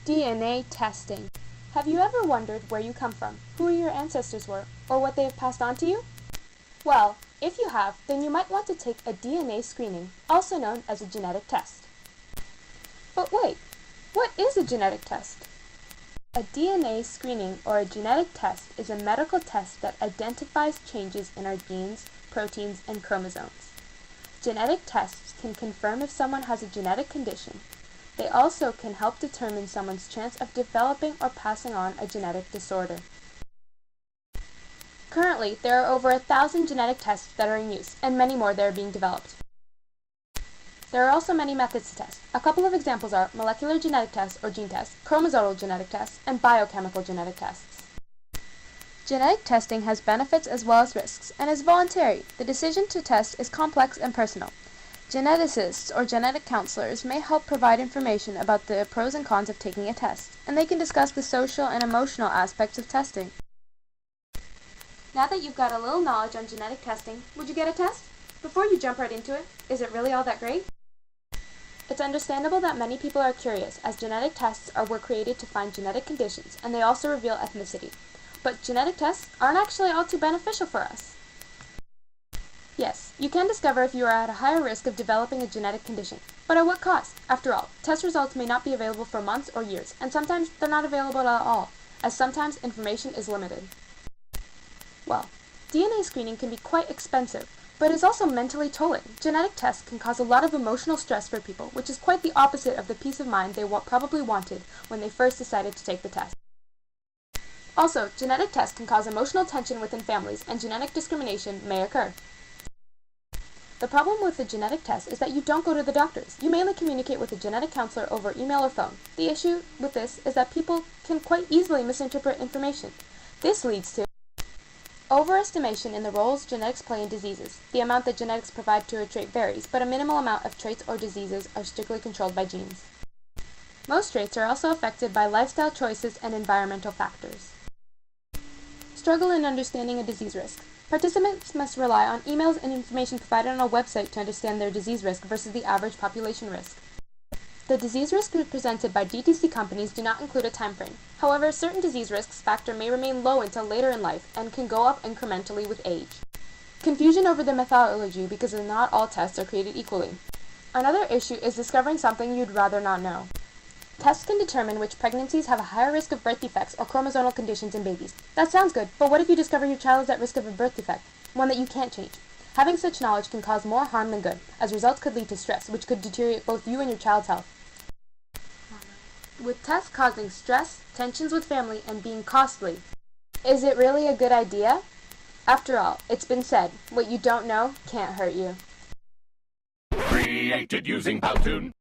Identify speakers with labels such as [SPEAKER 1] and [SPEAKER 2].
[SPEAKER 1] DNA testing. Have you ever wondered where you come from, who your ancestors were, or what they have passed on to you? Well, if you have, then you might want to take a DNA screening, also known as a genetic test. But wait, what is a genetic test? A DNA screening or a genetic test is a medical test that identifies changes in our genes, proteins, and chromosomes. Genetic tests can confirm if someone has a genetic condition. They also can help determine someone's chance of developing or passing on a genetic disorder. Currently, there are over 1,000 genetic tests that are in use, and many more that are being developed. There are also many methods to test. A couple of examples are molecular genetic tests or gene tests, chromosomal genetic tests, and biochemical genetic tests. Genetic testing has benefits as well as risks, and is voluntary. The decision to test is complex and personal. Geneticists or genetic counselors may help provide information about the pros and cons of taking a test, and they can discuss the social and emotional aspects of testing. Now that you've got a little knowledge on genetic testing, would you get a test? Before you jump right into it, is it really all that great? It's understandable that many people are curious, as genetic tests were created to find genetic conditions, and they also reveal ethnicity. But genetic tests aren't actually all too beneficial for us. Yes, you can discover if you are at a higher risk of developing a genetic condition. But at what cost? After all, test results may not be available for months or years, and sometimes they're not available at all, as sometimes information is limited. Well, DNA screening can be quite expensive, but is also mentally tolling. Genetic tests can cause a lot of emotional stress for people, which is quite the opposite of the peace of mind they probably wanted when they first decided to take the test. Also, genetic tests can cause emotional tension within families, and genetic discrimination may occur. The problem with a genetic test is that you don't go to the doctors. You mainly communicate with a genetic counselor over email or phone. The issue with this is that people can quite easily misinterpret information. This leads to overestimation in the roles genetics play in diseases. The amount that genetics provide to a trait varies, but a minimal amount of traits or diseases are strictly controlled by genes. Most traits are also affected by lifestyle choices and environmental factors. Struggle in understanding a disease risk. Participants must rely on emails and information provided on a website to understand their disease risk versus the average population risk. The disease risks presented by DTC companies do not include a time frame. However, certain disease risks factor may remain low until later in life and can go up incrementally with age. Confusion over the methodology because not all tests are created equally. Another issue is discovering something you'd rather not know. Tests can determine which pregnancies have a higher risk of birth defects or chromosomal conditions in babies. That sounds good, but what if you discover your child is at risk of a birth defect, one that you can't change? Having such knowledge can cause more harm than good, as results could lead to stress, which could deteriorate both you and your child's health. With tests causing stress, tensions with family, and being costly, is it really a good idea? After all, it's been said, what you don't know can't hurt you.
[SPEAKER 2] Created using Powtoon.